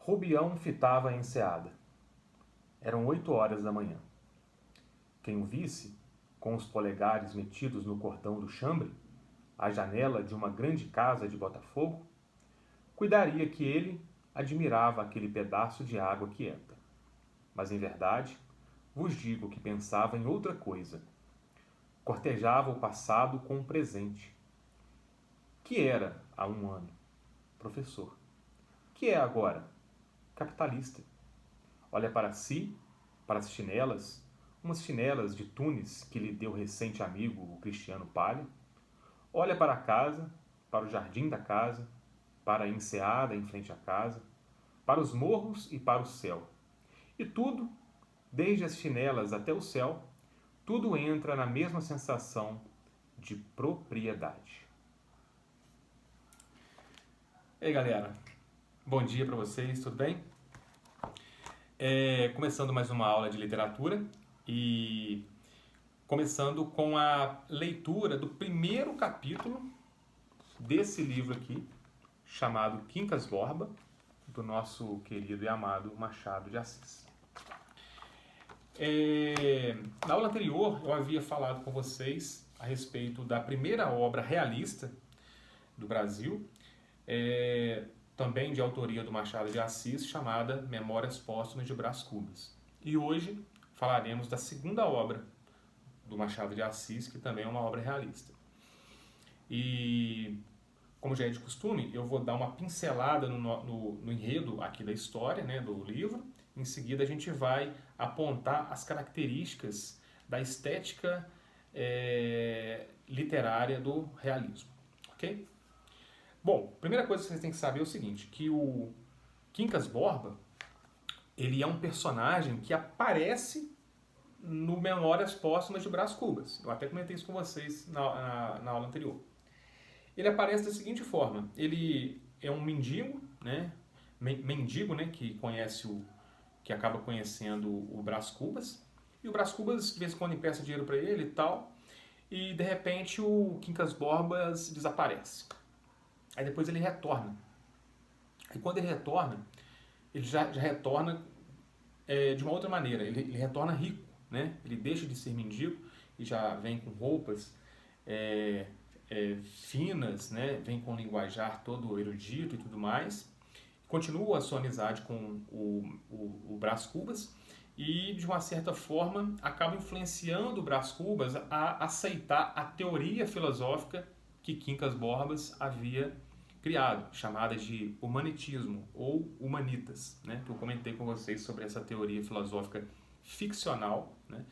Rubião fitava a enseada. Eram 8 horas da manhã. Quem o visse, com os polegares metidos no cordão do chambre, à janela de uma grande casa de Botafogo, cuidaria que ele admirava aquele pedaço de água quieta. Mas, em verdade, vos digo que pensava em outra coisa. Cortejava o passado com um presente. Que era, há um ano, professor. Que é agora, capitalista. Olha para si, para as chinelas, umas chinelas de Tunis que lhe deu recente amigo, o Cristiano Palha. Olha para a casa, para o jardim da casa, para a enseada em frente à casa, para os morros e para o céu. E tudo, desde as chinelas até o céu, tudo entra na mesma sensação de propriedade. Ei, galera, bom dia para vocês, tudo bem? Começando mais uma aula de literatura e começando com a leitura do primeiro capítulo desse livro aqui, chamado Quincas Borba, do nosso querido e amado Machado de Assis. Na aula anterior, eu havia falado com vocês a respeito da primeira obra realista do Brasil, também de autoria do Machado de Assis, chamada Memórias Póstumas de Brás Cubas. E hoje falaremos da segunda obra do Machado de Assis, que também é uma obra realista. E, como já é de costume, eu vou dar uma pincelada no enredo aqui da história, né, do livro. Em seguida, a gente vai apontar as características da estética literária do realismo. Ok? Bom, a primeira coisa que vocês têm que saber é o seguinte, que o Quincas Borba, ele é um personagem que aparece no Memórias Póstumas de Brás Cubas. Eu até comentei isso com vocês na aula anterior. Ele aparece da seguinte forma, ele é um mendigo, né, que acaba conhecendo o Brás Cubas, e o Brás Cubas de vez em quando empresta dinheiro para ele e tal, e de repente o Quincas Borba desaparece. Aí depois ele retorna. E quando ele retorna, ele já retorna de uma outra maneira. Ele retorna rico, né? Ele deixa de ser mendigo e já vem com roupas finas, né? Vem com um linguajar todo erudito e tudo mais. Continua a sua amizade com o Brás Cubas e, de uma certa forma, acaba influenciando o Brás Cubas a aceitar a teoria filosófica que Quincas Borba havia criado, chamada de humanitismo ou humanitas, né? Que eu comentei com vocês sobre essa teoria filosófica ficcional, né?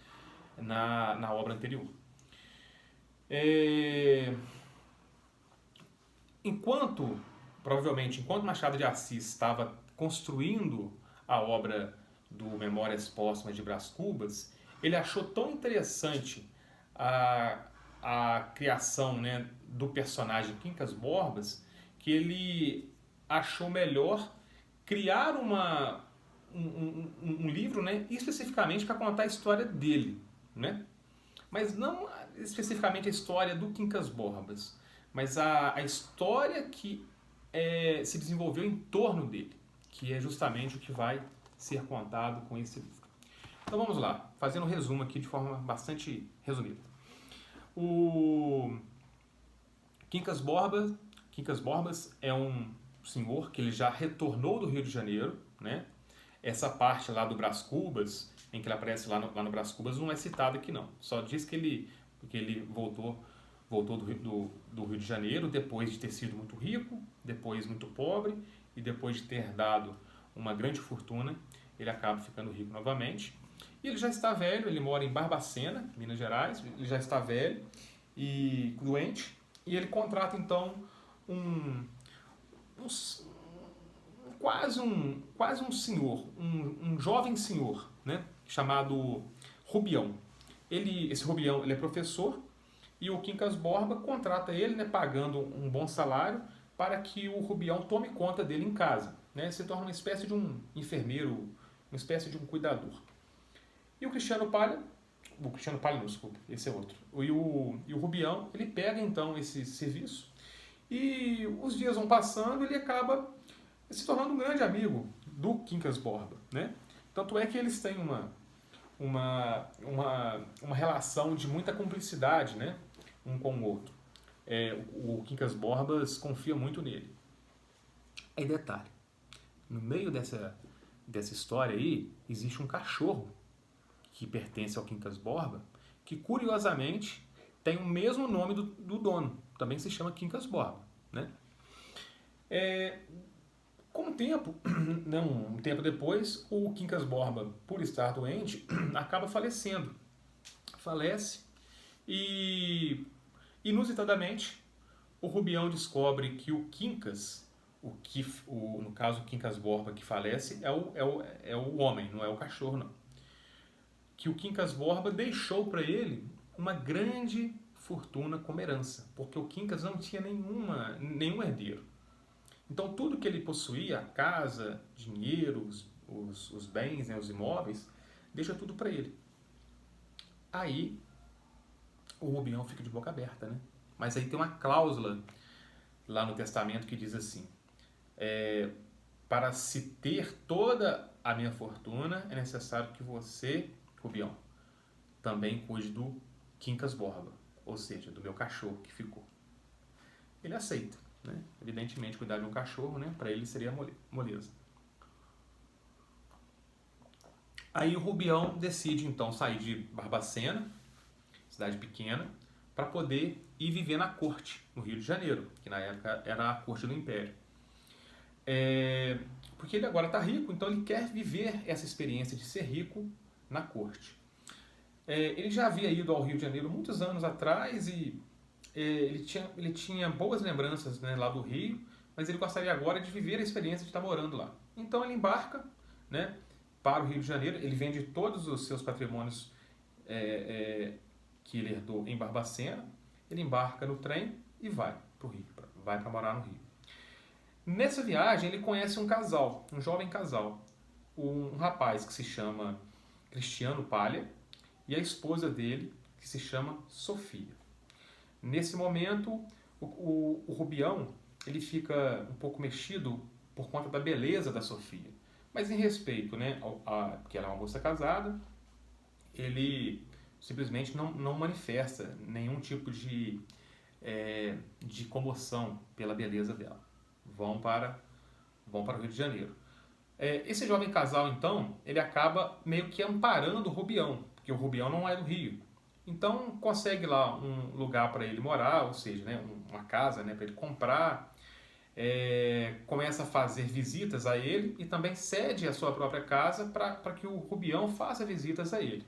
na obra anterior. Provavelmente, enquanto Machado de Assis estava construindo a obra do Memórias Póstumas de Brás Cubas, ele achou tão interessante a criação, né, do personagem Quincas Borba, que ele achou melhor criar um livro, né, especificamente para contar a história dele, né? Mas não especificamente a história do Quincas Borba, mas a história que se desenvolveu em torno dele, que é justamente o que vai ser contado com esse livro. Então vamos lá, fazendo um resumo aqui de forma bastante resumida. O Quincas Borba é um senhor que ele já retornou do Rio de Janeiro, né? Essa parte lá do Brás Cubas, em que ele aparece lá no Brás Cubas, não é citada aqui não. Só diz que ele voltou do Rio de Janeiro depois de ter sido muito rico, depois muito pobre e depois de ter dado uma grande fortuna, ele acaba ficando rico novamente. E ele já está velho, ele mora em Barbacena, Minas Gerais, ele já está velho e doente, e ele contrata então quase um senhor, um jovem senhor, né, chamado Rubião. Esse Rubião, ele é professor, e o Quincas Borba contrata ele, né, pagando um bom salário para que o Rubião tome conta dele em casa, né, se torna uma espécie de um enfermeiro, uma espécie de um cuidador. E o Cristiano Palha não, desculpa, esse é outro. E o Rubião, ele pega então esse serviço e os dias vão passando e ele acaba se tornando um grande amigo do Quincas Borba, né? Tanto é que eles têm uma relação de muita cumplicidade, né? Um com o outro. O Quincas Borbas confia muito nele. Aí detalhe, no meio dessa história aí, existe um cachorro que pertence ao Quincas Borba, que curiosamente tem o mesmo nome do dono, também se chama Quincas Borba, né? Com o tempo, um tempo depois, o Quincas Borba, por estar doente, acaba falecendo. Falece e, inusitadamente, o Rubião descobre que o Quincas, no caso o Quincas Borba que falece, é o homem, não é o cachorro, não. Que o Quincas Borba deixou para ele uma grande fortuna como herança, porque o Quincas não tinha nenhum herdeiro. Então tudo que ele possuía, a casa, dinheiro, os bens, né, os imóveis, deixa tudo para ele. Aí o Rubião fica de boca aberta, né? Mas aí tem uma cláusula lá no testamento que diz assim: para se ter toda a minha fortuna, é necessário que você, Rubião, também cuide do Quincas Borba, ou seja, do meu cachorro que ficou. Ele aceita, né? Evidentemente, cuidar de um cachorro, né? Para ele seria moleza. Aí o Rubião decide então sair de Barbacena, cidade pequena, para poder ir viver na corte, no Rio de Janeiro, que na época era a corte do Império. Porque ele agora está rico, então ele quer viver essa experiência de ser rico na corte. Ele já havia ido ao Rio de Janeiro muitos anos atrás e ele tinha boas lembranças, né, lá do Rio, mas ele gostaria agora de viver a experiência de estar morando lá. Então ele embarca, né, para o Rio de Janeiro, ele vende todos os seus patrimônios que ele herdou em Barbacena, ele embarca no trem e vai para o Rio, vai para morar no Rio. Nessa viagem ele conhece um casal, um jovem casal, um rapaz que se chama Cristiano Palha e a esposa dele que se chama Sofia. Nesse momento o Rubião ele fica um pouco mexido por conta da beleza da Sofia, mas em respeito, né, porque ela é uma moça casada, ele simplesmente não manifesta nenhum tipo de comoção pela beleza dela. Vão para o Rio de Janeiro. Esse jovem casal, então, ele acaba meio que amparando o Rubião, porque o Rubião não é do Rio. Então, consegue lá um lugar para ele morar, ou seja, né, uma casa, né, para ele comprar, começa a fazer visitas a ele e também cede a sua própria casa para que o Rubião faça visitas a ele.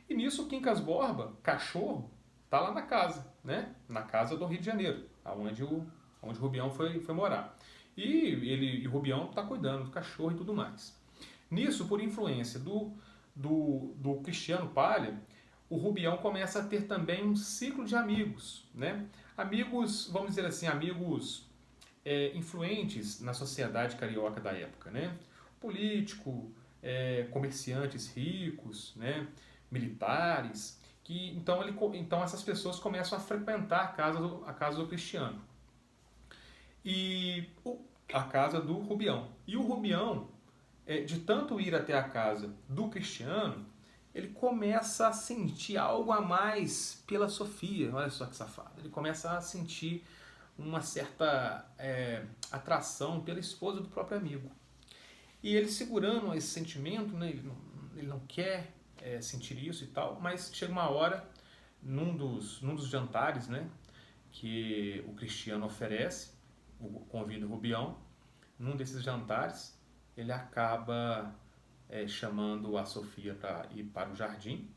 E nisso o Quincas Borba, cachorro, está lá na casa, né, na casa do Rio de Janeiro, onde o Rubião foi morar. E o Rubião está cuidando do cachorro e tudo mais. Nisso, por influência do Cristiano Palha, o Rubião começa a ter também um ciclo de amigos, né? Amigos, vamos dizer assim, amigos influentes na sociedade carioca da época, né? Político, comerciantes ricos, né? Militares, então essas pessoas começam a frequentar a casa do Cristiano. E a casa do Rubião. E o Rubião, de tanto ir até a casa do Cristiano, ele começa a sentir algo a mais pela Sofia. Olha só que safado. Ele começa a sentir uma certa atração pela esposa do próprio amigo. E ele segurando esse sentimento, né, ele não quer sentir isso e tal, mas chega uma hora, num dos jantares, né, que o Cristiano oferece, convida o Rubião, num desses jantares, ele acaba chamando a Sofia para ir para o jardim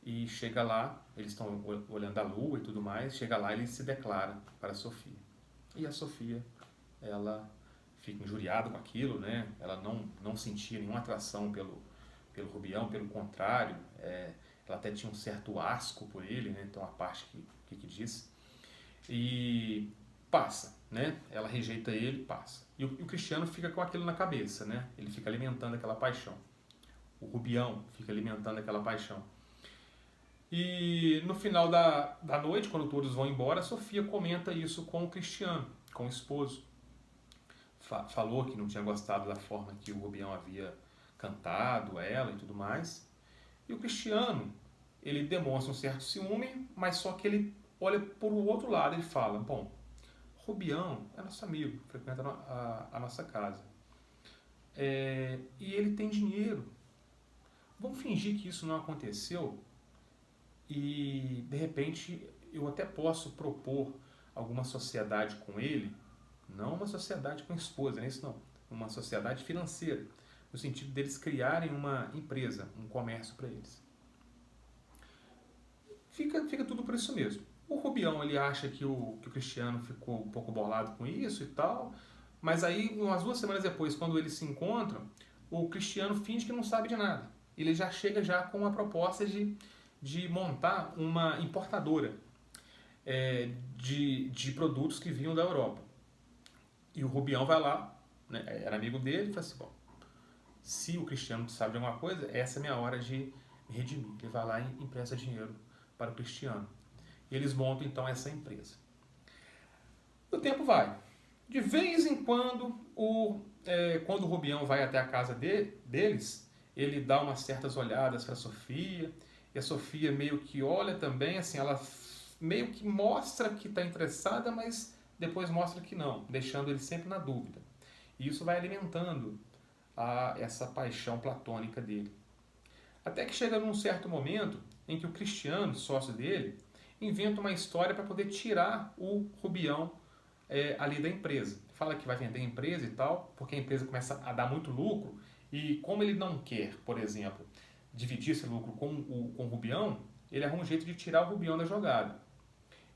e chega lá, eles estão olhando a lua e tudo mais, chega lá e ele se declara para a Sofia. E a Sofia, ela fica injuriada com aquilo, né? Ela não sentia nenhuma atração pelo Rubião, pelo contrário, ela até tinha um certo asco por ele, né? Então a parte que diz. E passa, né? Ela rejeita ele, passa. E o Cristiano fica com aquilo na cabeça, né? Ele fica alimentando aquela paixão. O Rubião fica alimentando aquela paixão. E no final da noite, quando todos vão embora, a Sofia comenta isso com o Cristiano, com o esposo. falou que não tinha gostado da forma que o Rubião havia cantado ela e tudo mais. E o Cristiano, ele demonstra um certo ciúme, mas só que ele olha por o outro lado e fala, bom, Rubião é nosso amigo, frequenta a nossa casa. E ele tem dinheiro. Vamos fingir que isso não aconteceu e, de repente, eu até posso propor alguma sociedade com ele, não uma sociedade com esposa, não é isso não, uma sociedade financeira, no sentido deles criarem uma empresa, um comércio para eles. Fica tudo por isso mesmo. O Rubião, ele acha que o Cristiano ficou um pouco bolado com isso e tal, mas aí, umas 2 semanas depois, quando eles se encontram, o Cristiano finge que não sabe de nada. Ele já chega já com uma proposta de montar uma importadora de produtos que vinham da Europa. E o Rubião vai lá, né, era amigo dele, e fala assim, bom, se o Cristiano sabe de alguma coisa, essa é a minha hora de me redimir. Ele vai lá e empresta dinheiro para o Cristiano. E eles montam então essa empresa. O tempo vai. De vez em quando, quando o Rubião vai até a casa deles, ele dá umas certas olhadas para a Sofia, e a Sofia meio que olha também, assim, ela meio que mostra que está interessada, mas depois mostra que não, deixando ele sempre na dúvida. E isso vai alimentando essa paixão platônica dele. Até que chega num certo momento em que o Cristiano, sócio dele, inventa uma história para poder tirar o Rubião ali da empresa. Fala que vai vender a empresa e tal, porque a empresa começa a dar muito lucro, e como ele não quer, por exemplo, dividir esse lucro com o Rubião, ele arruma um jeito de tirar o Rubião da jogada.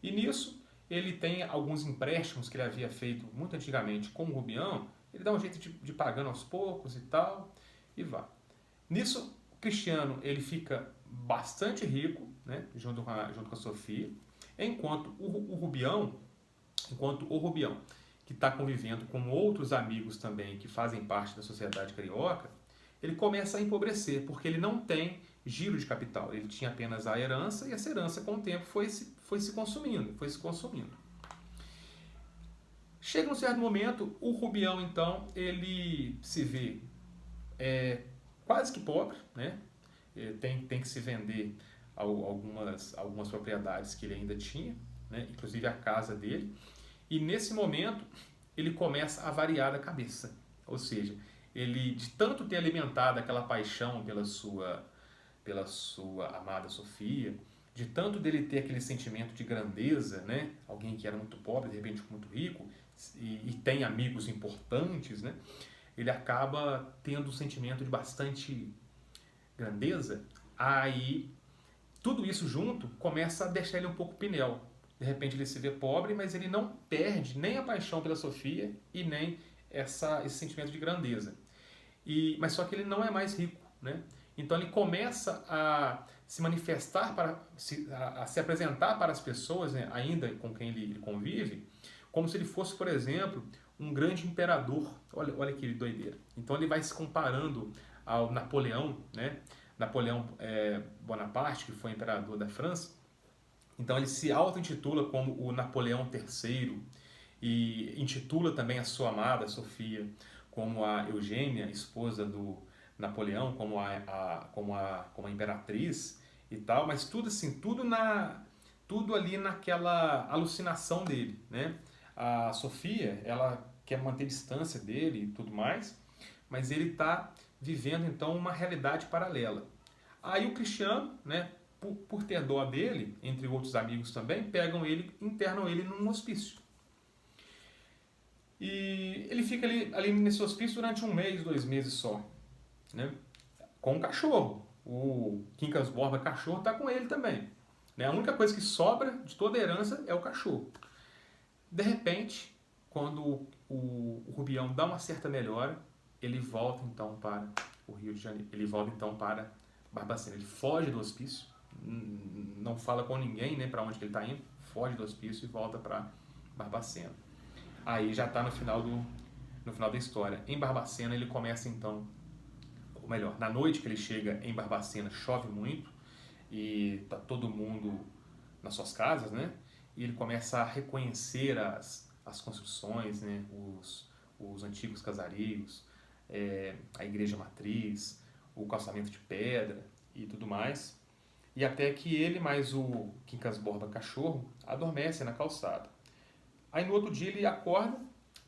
E nisso, ele tem alguns empréstimos que ele havia feito muito antigamente com o Rubião, ele dá um jeito de pagando aos poucos e tal, e vai. Nisso, o Cristiano ele fica bastante rico, né, junto com a Sofia, enquanto o Rubião, que está convivendo com outros amigos também que fazem parte da sociedade carioca, ele começa a empobrecer, porque ele não tem giro de capital. Ele tinha apenas a herança, e essa herança, com o tempo, foi se consumindo. Chega um certo momento, o Rubião, então, ele se vê quase que pobre, né? Tem que se vender algumas propriedades que ele ainda tinha, né? Inclusive a casa dele. E nesse momento, ele começa a variar da cabeça. Ou seja, ele, de tanto ter alimentado aquela paixão pela sua amada Sofia, de tanto dele ter aquele sentimento de grandeza, né? Alguém que era muito pobre, de repente muito rico, e tem amigos importantes, né? Ele acaba tendo um sentimento de bastante grandeza. Aí, tudo isso junto começa a deixar ele um pouco pinel. De repente ele se vê pobre, mas ele não perde nem a paixão pela Sofia e nem esse sentimento de grandeza. Mas só que ele não é mais rico, né? Então ele começa a se manifestar, a se apresentar para as pessoas, né, ainda com quem ele convive, como se ele fosse, por exemplo, um grande imperador. Olha que doideira. Então ele vai se comparando ao Napoleão, né? Napoleão Bonaparte, que foi imperador da França. Então ele se auto-intitula como o Napoleão III e intitula também a sua amada Sofia como a Eugênia, esposa do Napoleão, como a imperatriz e tal, mas tudo assim, tudo ali naquela alucinação dele, né? A Sofia, ela quer manter distância dele e tudo mais, mas ele está vivendo então uma realidade paralela. Aí o Cristiano, né, por ter dó dele, entre outros amigos também, pegam ele, internam ele num hospício. E ele fica ali nesse hospício durante 1 mês, 2 meses só, né, com um cachorro. O Quincas Borba cachorro está com ele também. Né? A única coisa que sobra de toda a herança é o cachorro. De repente, quando o Rubião dá uma certa melhora, ele volta então para o Rio de Janeiro. Ele volta então para Barbacena. Ele foge do hospício, não fala com ninguém, né, para onde que ele está indo, foge do hospício e volta para Barbacena. Aí já está no final da história. Em Barbacena ele começa então, ou melhor, na noite que ele chega em Barbacena chove muito e tá todo mundo nas suas casas, né? E ele começa a reconhecer as construções, né? os antigos casareiros, a igreja matriz, o calçamento de pedra e tudo mais. E até que ele mais o Quincas Borba cachorro adormecem na calçada. Aí no outro dia ele acorda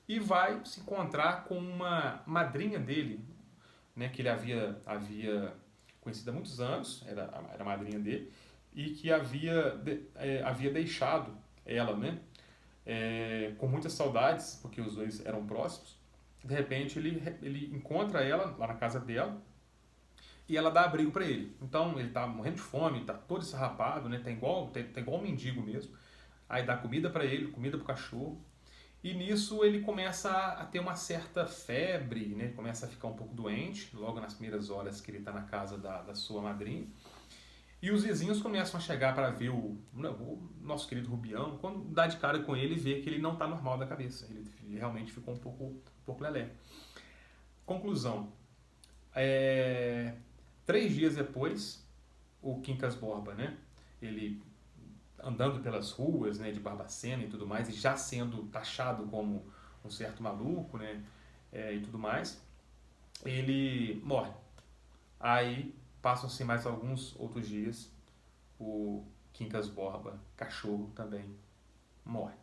e vai se encontrar com uma madrinha dele, né, que ele havia conhecido há muitos anos, era a madrinha dele, e que havia deixado ela, né, com muitas saudades, porque os dois eram próximos. De repente ele encontra ela lá na casa dela e ela dá abrigo para ele. Então ele tá morrendo de fome, tá todo esfarrapado, né, tá igual um mendigo mesmo. Aí dá comida para ele, comida pro cachorro. E nisso ele começa a ter uma certa febre, né? Começa a ficar um pouco doente, logo nas primeiras horas que ele está na casa da sua madrinha. E os vizinhos começam a chegar para ver o nosso querido Rubião. Quando dá de cara com ele, vê que ele não está normal da cabeça. Ele realmente ficou um pouco lelé. Conclusão. 3 dias depois, o Quincas Borba, né? Ele andando pelas ruas, né, de Barbacena e tudo mais, e já sendo taxado como um certo maluco, né, e tudo mais, ele morre. Aí passam-se mais alguns outros dias, o Quincas Borba, cachorro, também morre.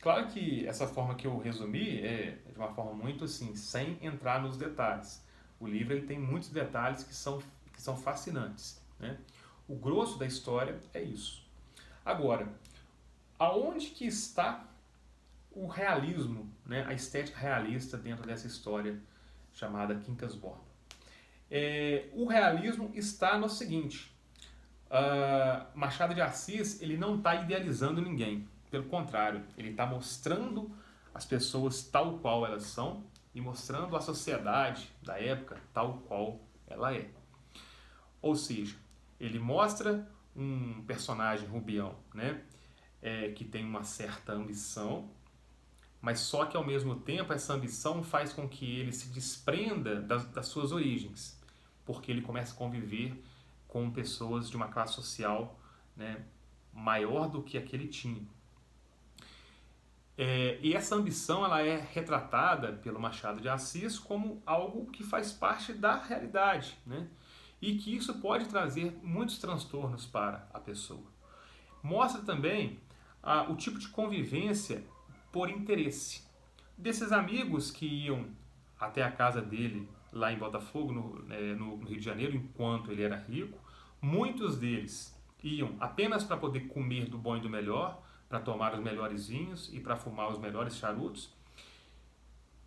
Claro que essa forma que eu resumi é de uma forma muito assim, sem entrar nos detalhes. O livro ele tem muitos detalhes que são fascinantes, né? O grosso da história é isso. Agora, aonde que está o realismo, né, a estética realista dentro dessa história chamada Quincas Borba? O realismo está no seguinte, Machado de Assis ele não está idealizando ninguém, pelo contrário, ele está mostrando as pessoas tal qual elas são e mostrando a sociedade da época tal qual ela é. Ou seja, ele mostra um personagem Rubião, né, que tem uma certa ambição, mas só que ao mesmo tempo essa ambição faz com que ele se desprenda das suas origens, porque ele começa a conviver com pessoas de uma classe social, né, maior do que a que ele tinha. E essa ambição ela é retratada pelo Machado de Assis como algo que faz parte da realidade, né? E que isso pode trazer muitos transtornos para a pessoa. Mostra também o tipo de convivência por interesse. Desses amigos que iam até a casa dele lá em Botafogo, no Rio de Janeiro, enquanto ele era rico, muitos deles iam apenas para poder comer do bom e do melhor, para tomar os melhores vinhos e para fumar os melhores charutos.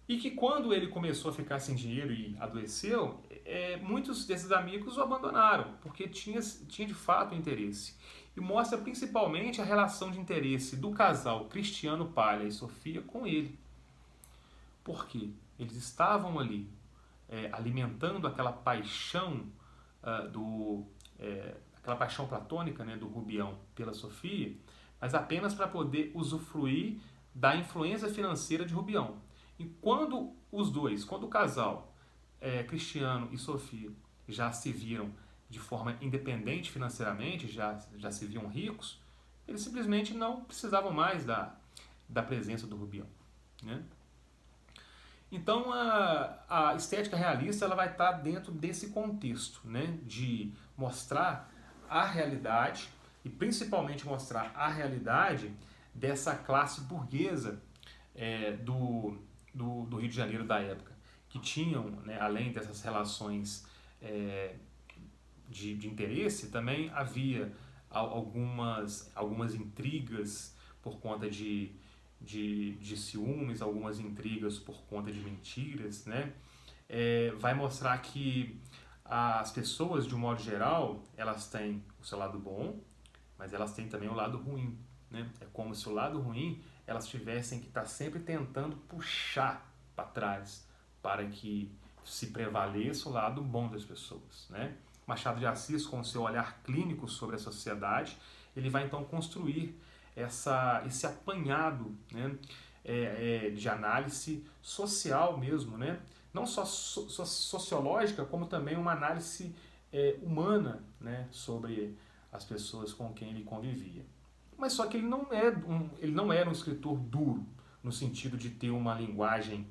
E que quando ele começou a ficar sem dinheiro e adoeceu, muitos desses amigos o abandonaram, porque tinha de fato interesse. E mostra principalmente a relação de interesse do casal Cristiano Palha e Sofia com ele. Por quê? Eles estavam ali alimentando aquela paixão aquela paixão platônica, né, do Rubião pela Sofia, mas apenas para poder usufruir da influência financeira de Rubião. E quando o casal, Cristiano e Sofia, já se viram de forma independente financeiramente, já se viam ricos, eles simplesmente não precisavam mais da presença do Rubião, né? Então a estética realista ela vai estar dentro desse contexto, né, de mostrar a realidade e principalmente mostrar a realidade dessa classe burguesa do Rio de Janeiro da época, que tinham, né, além dessas relações de interesse, também havia algumas intrigas por conta de ciúmes, algumas intrigas por conta de mentiras, né? Vai mostrar que as pessoas, de um modo geral, elas têm o seu lado bom, mas elas têm também o lado ruim, né? É como se o lado ruim elas tivessem que estar sempre tentando puxar para trás para que se prevaleça o lado bom das pessoas, né? Machado de Assis, com o seu olhar clínico sobre a sociedade, ele vai então construir esse apanhado, né, de análise social mesmo, né? Não só sociológica, como também uma análise humana, né, sobre as pessoas com quem ele convivia. Mas só que ele não era um escritor duro, no sentido de ter uma linguagem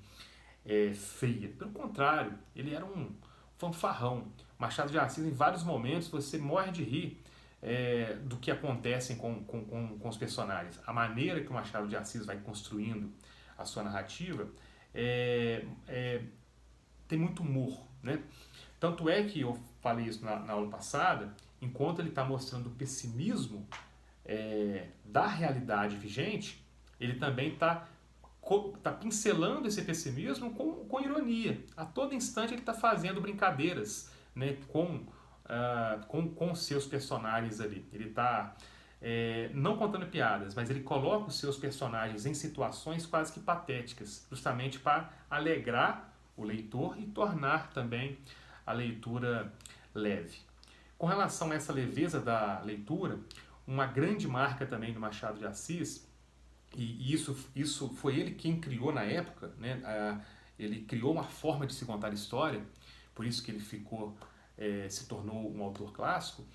fria. Pelo contrário, ele era um fanfarrão. Machado de Assis, em vários momentos, você morre de rir do que acontece com os personagens. A maneira que o Machado de Assis vai construindo a sua narrativa tem muito humor, né? Tanto é que eu falei isso na aula passada, enquanto ele está mostrando o pessimismo da realidade vigente, ele também está pincelando esse pessimismo com ironia. A todo instante ele está fazendo brincadeiras, né, com seus personagens ali. Ele está não contando piadas, mas ele coloca os seus personagens em situações quase que patéticas, justamente para alegrar o leitor e tornar também a leitura leve. Com relação a essa leveza da leitura, uma grande marca também do Machado de Assis, e isso foi ele quem criou na época, né? Ele criou uma forma de se contar história, por isso que ele se tornou um autor clássico,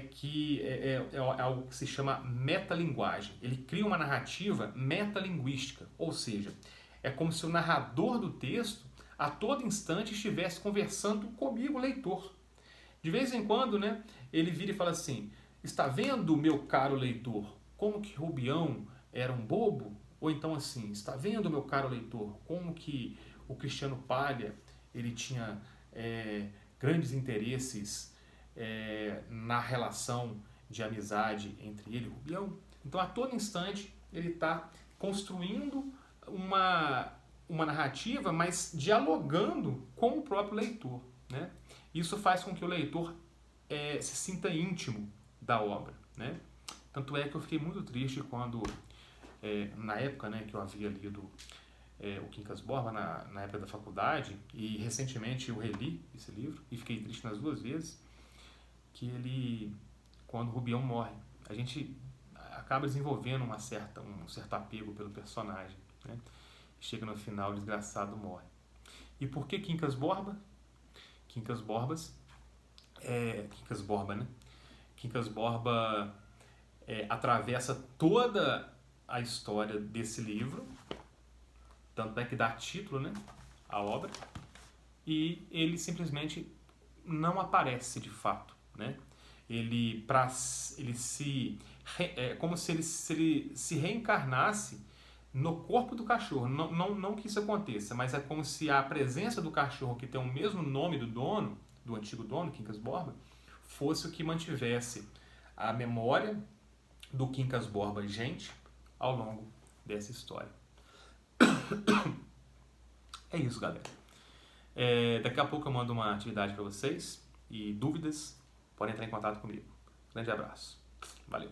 que é algo que se chama metalinguagem. Ele cria uma narrativa metalinguística, ou seja, é como se o narrador do texto a todo instante estivesse conversando comigo, leitor. De vez em quando, né, ele vira e fala assim: está vendo, meu caro leitor, como que Rubião era um bobo? Ou então assim: está vendo, meu caro leitor, como que o Cristiano Palha ele tinha grandes interesses na relação de amizade entre ele e Rubião? Então, a todo instante, ele está construindo uma narrativa, mas dialogando com o próprio leitor, né? Isso faz com que o leitor se sinta íntimo da obra, né? Tanto é que eu fiquei muito triste quando, na época, né, que eu havia lido o Quincas Borba, na época da faculdade, e recentemente eu reli esse livro, e fiquei triste nas duas vezes, que quando o Rubião morre, a gente acaba desenvolvendo um certo apego pelo personagem, né? Chega no final, o desgraçado morre. E por que Quincas Borba? Quincas Borba, né? Quincas Borba atravessa toda a história desse livro, tanto é que dá título, né, à obra, e ele simplesmente não aparece de fato, né? É como se ele se reencarnasse no corpo do cachorro. Não que isso aconteça, mas é como se a presença do cachorro, que tem o mesmo nome do dono, do antigo dono, Quincas Borba, fosse o que mantivesse a memória do Quincas Borba gente ao longo dessa história. É isso, galera. Daqui a pouco eu mando uma atividade para vocês, e dúvidas podem entrar em contato comigo. Grande abraço. Valeu.